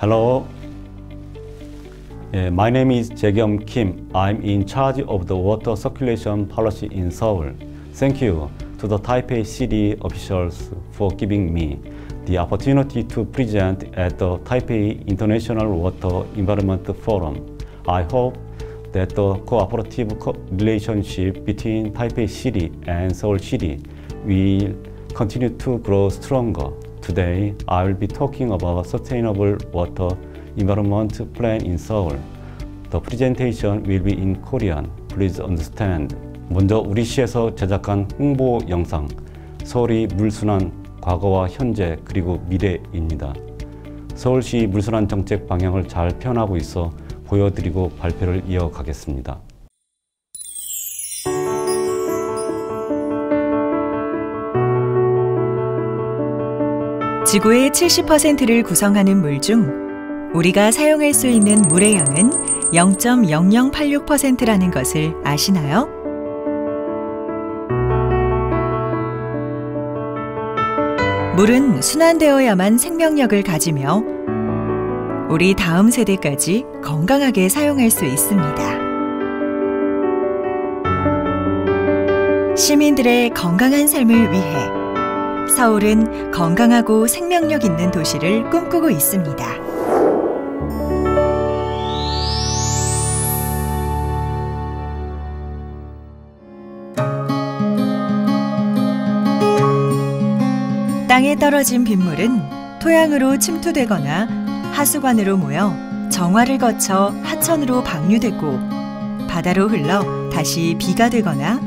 Hello. My name is Jae-kyum Kim. I'm in charge of the water circulation policy in Seoul. Thank you to the Taipei City officials for giving me the opportunity to present at the Taipei International Water Environment Forum. I hope that the cooperative relationship between Taipei City and Seoul City will continue to grow stronger. Today, I will be talking about sustainable water environment plan in Seoul. The presentation will be in Korean. Please understand. 먼저 우리 시에서 제작한 홍보 영상, 서울이 물순환 과거와 현재 그리고 미래입니다. 서울시 물순환 정책 방향을 잘 표현하고 있어 보여드리고 발표를 이어가겠습니다. 지구의 70%를 구성하는 물 중 우리가 사용할 수 있는 물의 양은 0.0086%라는 것을 아시나요? 물은 순환되어야만 생명력을 가지며 우리 다음 세대까지 건강하게 사용할 수 있습니다. 시민들의 건강한 삶을 위해 서울은 건강하고 생명력 있는 도시를 꿈꾸고 있습니다. 땅에 떨어진 빗물은 토양으로 침투되거나 하수관으로 모여 정화를 거쳐 하천으로 방류되고 바다로 흘러 다시 비가 되거나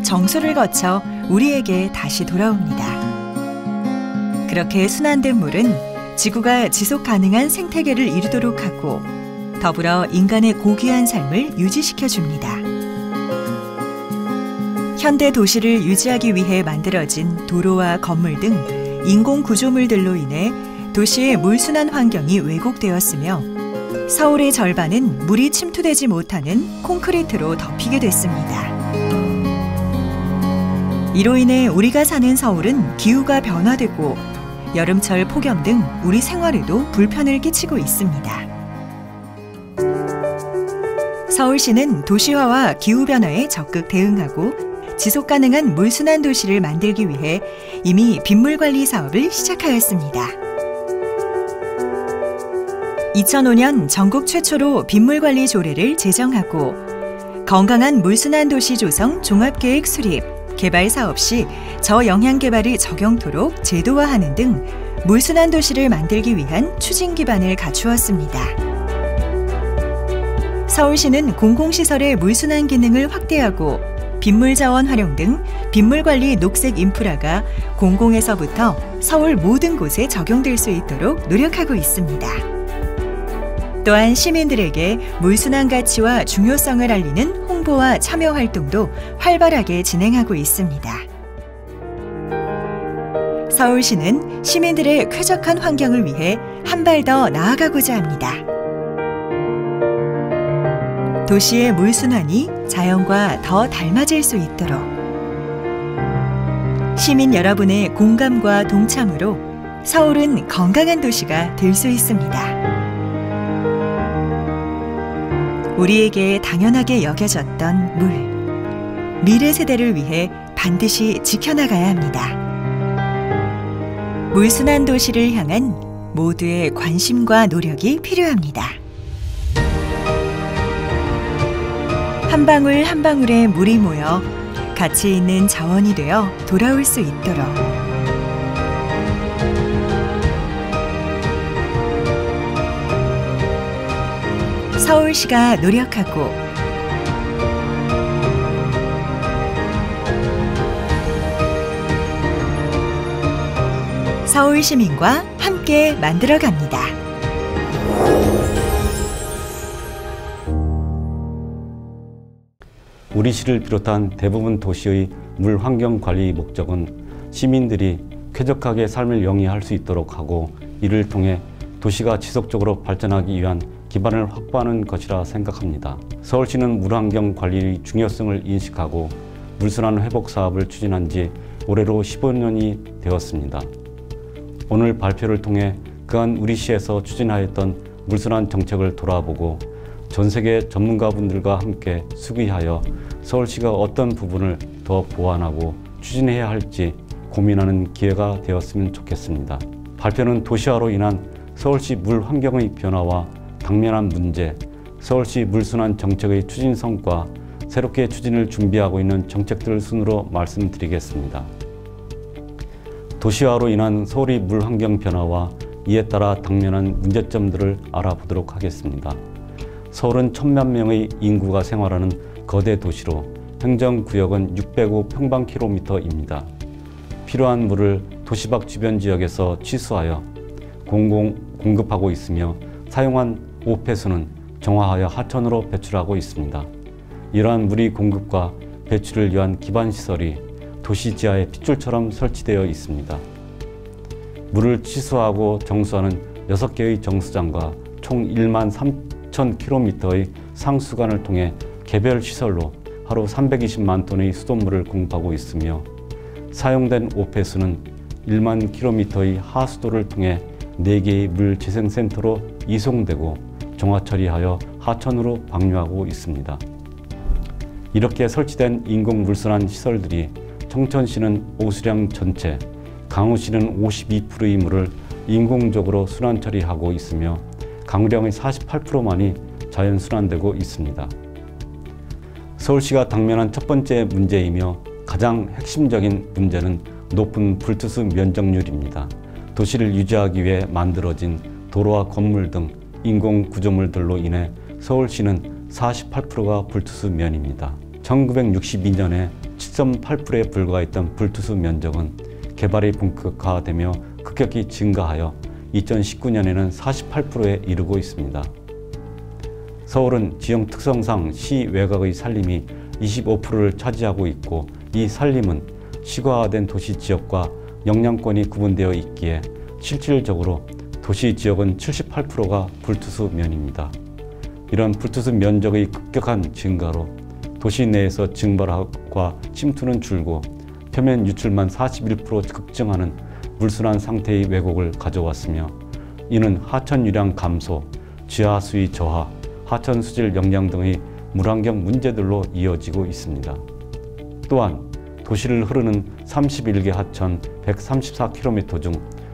정수를 거쳐 우리에게 다시 돌아옵니다. 그렇게 순환된 물은 지구가 지속 가능한 생태계를 이루도록 하고 더불어 인간의 고귀한 삶을 유지시켜 줍니다. 현대 도시를 유지하기 위해 만들어진 도로와 건물 등 인공 구조물들로 인해 도시의 물순환 환경이 왜곡되었으며 서울의 절반은 물이 침투되지 못하는 콘크리트로 덮이게 됐습니다. 이로 인해 우리가 사는 서울은 기후가 변화되고 여름철 폭염 등 우리 생활에도 불편을 끼치고 있습니다. 서울시는 도시화와 기후변화에 적극 대응하고 지속가능한 물순환 도시를 만들기 위해 이미 빗물관리 사업을 시작하였습니다. 2005년 전국 최초로 빗물관리 조례를 제정하고 건강한 물순환 도시 조성 종합계획 수립, 개발 사업 시 저영향 개발을 적용토록 제도화하는 등 물순환 도시를 만들기 위한 추진 기반을 갖추었습니다. 서울시는 공공시설의 물순환 기능을 확대하고 빗물 자원 활용 등 빗물 관리 녹색 인프라가 공공에서부터 서울 모든 곳에 적용될 수 있도록 노력하고 있습니다. 또한 시민들에게 물순환 가치와 중요성을 알리는 홍보와 참여 활동도 활발하게 진행하고 있습니다. 서울시는 시민들의 쾌적한 환경을 위해 한 발 더 나아가고자 합니다. 도시의 물순환이 자연과 더 닮아질 수 있도록 시민 여러분의 공감과 동참으로 서울은 건강한 도시가 될 수 있습니다. 우리에게 당연하게 여겨졌던 물, 미래 세대를 위해 반드시 지켜나가야 합니다. 물순환 도시를 향한 모두의 관심과 노력이 필요합니다. 한 방울 한 방울의 물이 모여 가치 있는 자원이 되어 돌아올 수 있도록 서울시가 노력하고 서울 시민과 함께 만들어갑니다. 우리 시를 비롯한 대부분 도시의 물 환경 관리 목적은 시민들이 쾌적하게 삶을 영위할 수 있도록 하고 이를 통해 도시가 지속적으로 발전하기 위한 기반을 확보하는 것이라 생각합니다. 서울시는 물환경 관리의 중요성을 인식하고 물순환 회복 사업을 추진한 지 올해로 15년이 되었습니다. 오늘 발표를 통해 그간 우리 시에서 추진하였던 물순환 정책을 돌아보고 전 세계 전문가분들과 함께 수기하여 서울시가 어떤 부분을 더 보완하고 추진해야 할지 고민하는 기회가 되었으면 좋겠습니다. 발표는 도시화로 인한 서울시 물 환경의 변화와 당면한 문제, 서울시 물순환 정책의 추진 성과, 새롭게 추진을 준비하고 있는 정책들 순으로 말씀드리겠습니다. 도시화로 인한 서울의 물 환경 변화와 이에 따라 당면한 문제점들을 알아보도록 하겠습니다. 서울은 1000만 명의 인구가 생활하는 거대 도시로 행정구역은 605평방킬로미터입니다. 필요한 물을 도시 밖 주변 지역에서 취수하여 공급하고 있으며 사용한 오폐수는 정화하여 하천으로 배출하고 있습니다. 이러한 물의 공급과 배출을 위한 기반시설이 도시 지하에 핏줄처럼 설치되어 있습니다. 물을 취수하고 정수하는 6개의 정수장과 총 1만 3,000km의 상수관을 통해 개별 시설로 하루 320만 톤의 수돗물을 공급하고 있으며 사용된 오폐수는 1만 km의 하수도를 통해 4개의 물재생센터로 이송되고 정화 처리하여 하천으로 방류하고 있습니다. 이렇게 설치된 인공물순환 시설들이 청천시는 오수량 전체, 강우시는 52%의 물을 인공적으로 순환 처리하고 있으며 강우량의 48%만이 자연 순환되고 있습니다. 서울시가 당면한 첫 번째 문제이며 가장 핵심적인 문제는 높은 불투수 면적률입니다. 도시를 유지하기 위해 만들어진 도로와 건물 등 인공 구조물들로 인해 서울시는 48%가 불투수 면입니다. 1962년에 7.8%에 불과했던 불투수 면적은 개발이 본격화되며 급격히 증가하여 2019년에는 48%에 이르고 있습니다. 서울은 지형 특성상 시 외곽의 산림이 25%를 차지하고 있고 이 산림은 시가화된 도시 지역과 영향권이 구분되어 있기에 실질적으로 도시 지역은 78%가 불투수 면입니다. 이런 불투수 면적의 급격한 증가로 도시 내에서 증발과 침투는 줄고 표면 유출만 41% 급증하는 물순환 상태의 왜곡을 가져왔으며 이는 하천 유량 감소, 지하 수위 저하, 하천 수질 영양 등의 물환경 문제들로 이어지고 있습니다. 또한 도시를 흐르는 31개 하천 134km 중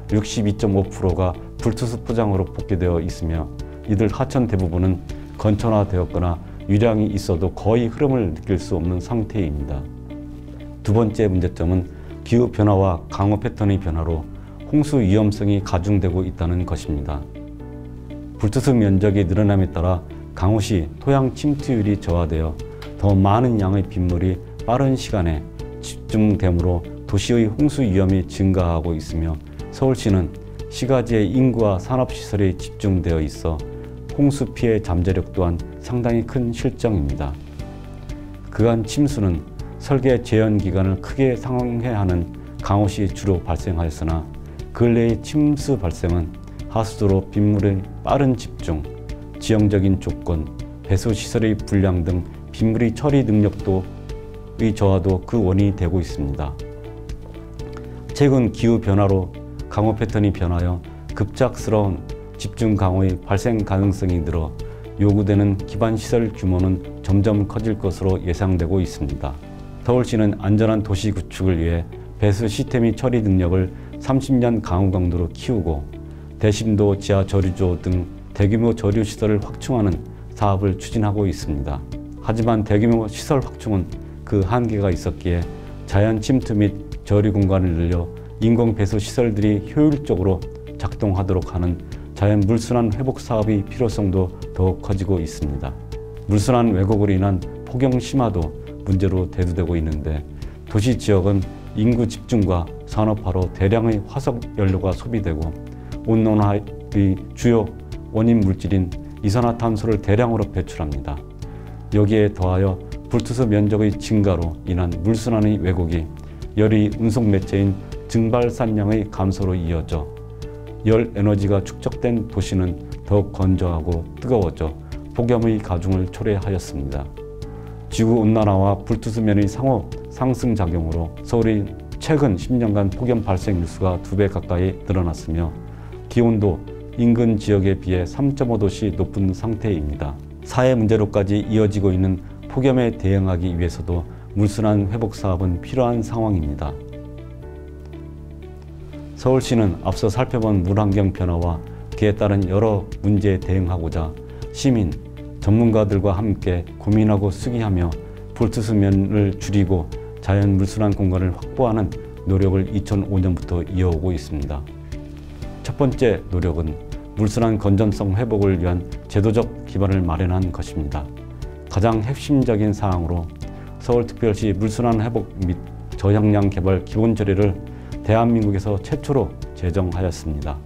62.5%가 불투수 포장으로 복귀되어 있으며 이들 하천 대부분은 건천화되었거나 유량이 있어도 거의 흐름을 느낄 수 없는 상태입니다. 두 번째 문제점은 기후변화와 강우 패턴의 변화로 홍수 위험성이 가중되고 있다는 것입니다. 불투수 면적이 늘어남에 따라 강우시 토양 침투율이 저하되어 더 많은 양의 빗물이 빠른 시간에 집중되므로 도시의 홍수 위험이 증가하고 있으며 서울시는 시가지의 인구와 산업시설이 집중되어 있어 홍수 피해 잠재력 또한 상당히 큰 실정입니다. 그간 침수는 설계 재현 기간을 크게 상회하는 강우시에 주로 발생하였으나 근래의 침수 발생은 하수도로 빗물의 빠른 집중, 지형적인 조건, 배수시설의 불량 등 빗물의 처리 능력도의 저하도 그 원인이 되고 있습니다. 최근 기후변화로 강우 패턴이 변하여 급작스러운 집중 강우의 발생 가능성이 늘어 요구되는 기반시설 규모는 점점 커질 것으로 예상되고 있습니다. 서울시는 안전한 도시 구축을 위해 배수 시스템의 처리 능력을 30년 강우 강도로 키우고 대심도 지하 저류조 등 대규모 저류시설을 확충하는 사업을 추진하고 있습니다. 하지만 대규모 시설 확충은 그 한계가 있었기에 자연 침투 및 저류 공간을 늘려 인공 배수 시설들이 효율적으로 작동하도록 하는 자연 물순환 회복 사업의 필요성도 더욱 커지고 있습니다. 물순환 왜곡으로 인한 폭염 심화도 문제로 대두되고 있는데 도시 지역은 인구 집중과 산업화로 대량의 화석 연료가 소비되고 온난화의 주요 원인 물질인 이산화탄소를 대량으로 배출합니다. 여기에 더하여 불투수 면적의 증가로 인한 물순환의 왜곡이 열의 운송 매체인 증발산량의 감소로 이어져 열 에너지가 축적된 도시는 더욱 건조하고 뜨거워져 폭염의 가중을 초래하였습니다. 지구온난화와 불투수면의 상호 상승작용으로 서울의 최근 10년간 폭염 발생 일수가 2배 가까이 늘어났으며 기온도 인근 지역에 비해 3.5도씨 높은 상태입니다. 사회 문제로까지 이어지고 있는 폭염에 대응하기 위해서도 물순환 회복 사업은 필요한 상황입니다. 서울시는 앞서 살펴본 물환경 변화와 그에 따른 여러 문제에 대응하고자 시민, 전문가들과 함께 고민하고 숙의하며 불투수면을 줄이고 자연 물순환 공간을 확보하는 노력을 2005년부터 이어오고 있습니다. 첫 번째 노력은 물순환 건전성 회복을 위한 제도적 기반을 마련한 것입니다. 가장 핵심적인 사항으로 서울특별시 물순환 회복 및 저역량 개발 기본조례를 대한민국에서 최초로 제정하였습니다.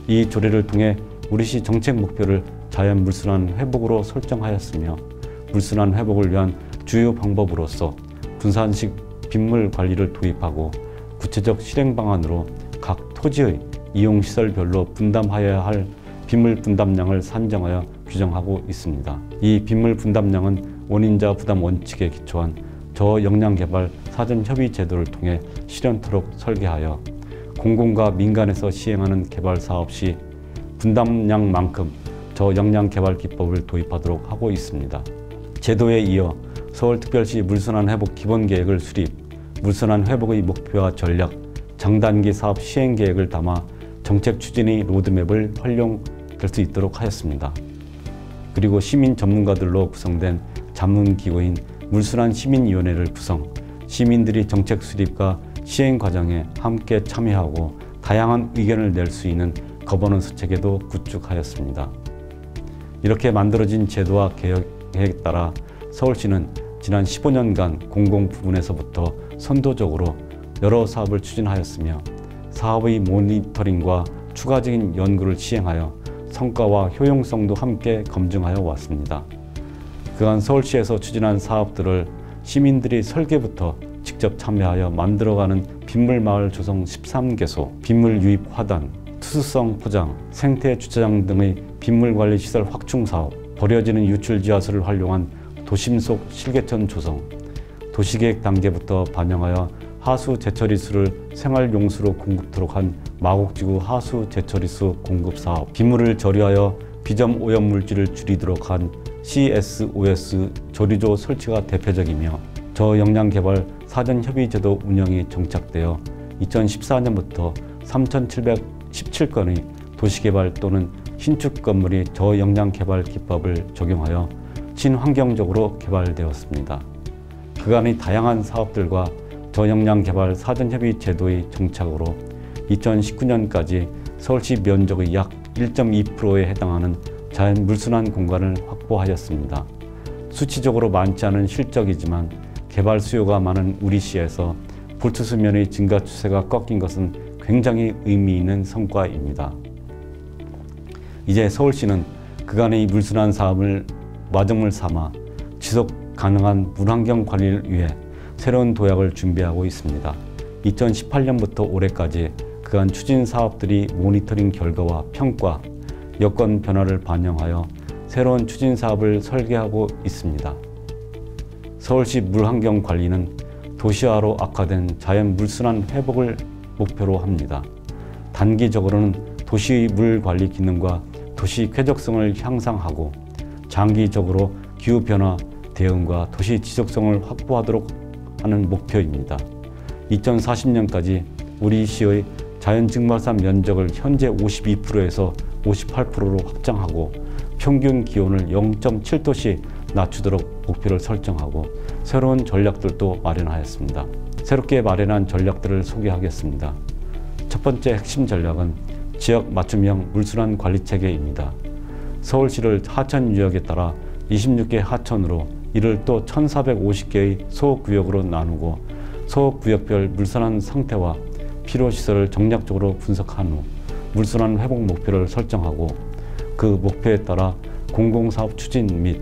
이 조례를 통해 우리시 정책 목표를 자연 물순환 회복으로 설정하였으며 물순환 회복을 위한 주요 방법으로서 분산식 빗물 관리를 도입하고 구체적 실행 방안으로 각 토지의 이용시설별로 분담하여야 할 빗물 분담량을 산정하여 규정하고 있습니다. 이 빗물 분담량은 원인자 부담 원칙에 기초한 저역량개발 사전협의 제도를 통해 실현토록 설계하여 공공과 민간에서 시행하는 개발 사업 시 분담량만큼 저역량개발 기법을 도입하도록 하고 있습니다. 제도에 이어 서울특별시 물순환 회복 기본계획을 수립, 물순환 회복의 목표와 전략, 장단기 사업 시행 계획을 담아 정책 추진의 로드맵을 활용될 수 있도록 하였습니다. 그리고 시민 전문가들로 구성된 자문기구인 물순환 시민위원회를 구성, 시민들이 정책 수립과 시행 과정에 함께 참여하고 다양한 의견을 낼 수 있는 거버넌스 체계도 구축하였습니다. 이렇게 만들어진 제도와 계획에 따라 서울시는 지난 15년간 공공 부문에서부터 선도적으로 여러 사업을 추진하였으며 사업의 모니터링과 추가적인 연구를 시행하여 성과와 효용성도 함께 검증하여 왔습니다. 그간 서울시에서 추진한 사업들을 시민들이 설계부터 직접 참여하여 만들어가는 빗물마을 조성 13개소, 빗물 유입 화단, 투수성 포장, 생태 주차장 등의 빗물관리 시설 확충 사업, 버려지는 유출지하수를 활용한 도심 속 실개천 조성, 도시계획 단계부터 반영하여 하수 제처리수를 생활용수로 공급토록 한 마곡지구 하수 제처리수 공급 사업, 빗물을 절유하여 비점 오염 물질을 줄이도록 한 CSOS 조리조 설치가 대표적이며 저역량개발 사전협의제도 운영이 정착되어 2014년부터 3,717건의 도시개발 또는 신축 건물이 저역량개발 기법을 적용하여 친환경적으로 개발되었습니다. 그간의 다양한 사업들과 저역량개발 사전협의 제도의 정착으로 2019년까지 서울시 면적의 약 1.2%에 해당하는 자연 물순환 공간을 확보하였습니다. 수치적으로 많지 않은 실적이지만 개발 수요가 많은 우리시에서 불투수면의 증가 추세가 꺾인 것은 굉장히 의미 있는 성과입니다. 이제 서울시는 그간의 물순환 사업을 마정을 삼아 지속 가능한 물환경 관리를 위해 새로운 도약을 준비하고 있습니다. 2018년부터 올해까지 그간 추진 사업들이 모니터링 결과와 평가, 여건 변화를 반영하여 새로운 추진 사업을 설계하고 있습니다. 서울시 물환경 관리는 도시화로 악화된 자연 물순환 회복을 목표로 합니다. 단기적으로는 도시의 물 관리 기능과 도시 쾌적성을 향상하고 장기적으로 기후변화 대응과 도시 지속성을 확보하도록 하는 목표입니다. 2040년까지 우리 시의 자연증발산 면적을 현재 52%에서 58%로 확장하고 평균 기온을 0.7도씩 낮추도록 목표를 설정하고 새로운 전략들도 마련하였습니다. 새롭게 마련한 전략들을 소개하겠습니다. 첫 번째 핵심 전략은 지역 맞춤형 물순환 관리 체계입니다. 서울시를 하천 유역에 따라 26개 하천으로 이를 또 1,450개의 소구역으로 나누고 소구역별 물순환 상태와 필요시설을 정략적으로 분석한 후 물순환 회복 목표를 설정하고 그 목표에 따라 공공사업 추진 및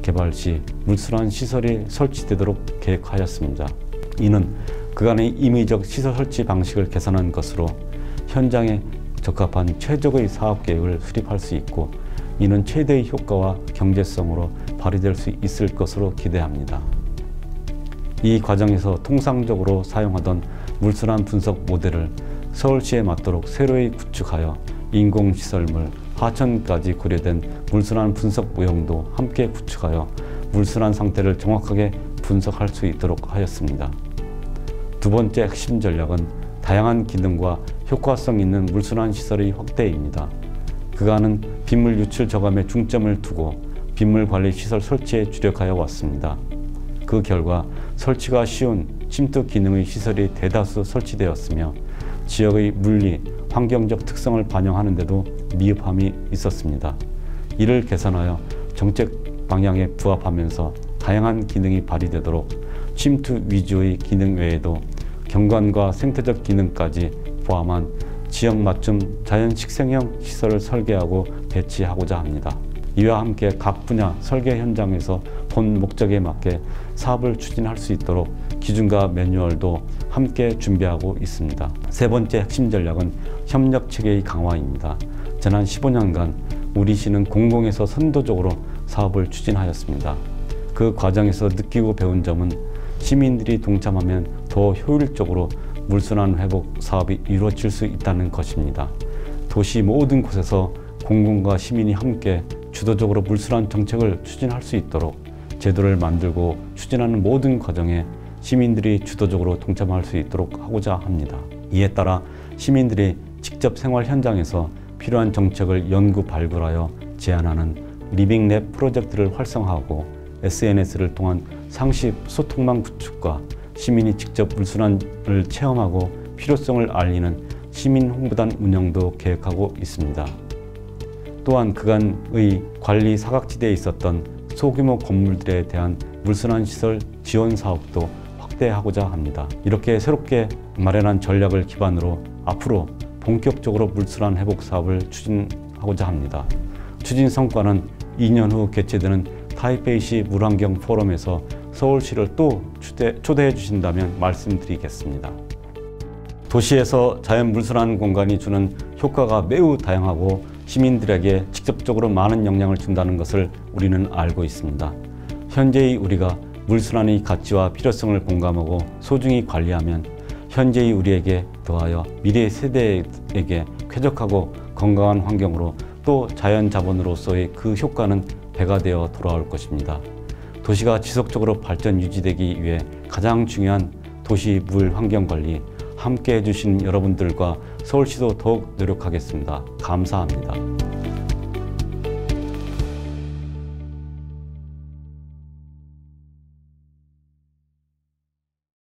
개발 시 물순환 시설이 설치되도록 계획하였습니다. 이는 그간의 임의적 시설 설치 방식을 개선한 것으로 현장에 적합한 최적의 사업 계획을 수립할 수 있고 이는 최대의 효과와 경제성으로 발휘될 수 있을 것으로 기대합니다. 이 과정에서 통상적으로 사용하던 물순환 분석 모델을 서울시에 맞도록 새로이 구축하여 인공시설물, 하천까지 고려된 물순환 분석 모형도 함께 구축하여 물순환 상태를 정확하게 분석할 수 있도록 하였습니다. 두 번째 핵심 전략은 다양한 기능과 효과성 있는 물순환 시설의 확대입니다. 그간은 빗물 유출 저감에 중점을 두고 빗물 관리 시설 설치에 주력하여 왔습니다. 그 결과 설치가 쉬운 침투 기능의 시설이 대다수 설치되었으며 지역의 물리, 환경적 특성을 반영하는 데도 미흡함이 있었습니다. 이를 개선하여 정책 방향에 부합하면서 다양한 기능이 발휘되도록 침투 위주의 기능 외에도 경관과 생태적 기능까지 포함한 지역 맞춤 자연 식생형 시설을 설계하고 배치하고자 합니다. 이와 함께 각 분야 설계 현장에서 본 목적에 맞게 사업을 추진할 수 있도록 기준과 매뉴얼도 함께 준비하고 있습니다. 세 번째 핵심 전략은 협력 체계의 강화입니다. 지난 15년간 우리 시는 공공에서 선도적으로 사업을 추진하였습니다. 그 과정에서 느끼고 배운 점은 시민들이 동참하면 더 효율적으로 물순환 회복 사업이 이루어질 수 있다는 것입니다. 도시 모든 곳에서 공공과 시민이 함께 주도적으로 물순환 정책을 추진할 수 있도록 제도를 만들고 추진하는 모든 과정에 시민들이 주도적으로 동참할 수 있도록 하고자 합니다. 이에 따라 시민들이 직접 생활 현장에서 필요한 정책을 연구 발굴하여 제안하는 리빙랩 프로젝트를 활성화하고 SNS를 통한 상시 소통망 구축과 시민이 직접 물순환을 체험하고 필요성을 알리는 시민 홍보단 운영도 계획하고 있습니다. 또한 그간의 관리 사각지대에 있었던 소규모 건물들에 대한 물순환 시설 지원 사업도 확대하고자 합니다. 이렇게 새롭게 마련한 전략을 기반으로 앞으로 본격적으로 물순환 회복 사업을 추진하고자 합니다. 추진 성과는 2년 후 개최되는 타이페이시 물환경 포럼에서 서울시를 또 초대해 주신다면 말씀드리겠습니다. 도시에서 자연 물순환 공간이 주는 효과가 매우 다양하고 시민들에게 직접적으로 많은 영향을 준다는 것을 우리는 알고 있습니다. 현재의 우리가 물순환의 가치와 필요성을 공감하고 소중히 관리하면 현재의 우리에게 더하여 미래 세대에게 쾌적하고 건강한 환경으로 또 자연 자본으로서의 그 효과는 배가 되어 돌아올 것입니다. 도시가 지속적으로 발전 유지되기 위해 가장 중요한 도시 물 환경 관리 함께 해주신 여러분들과 서울시도 더욱 노력하겠습니다. 감사합니다.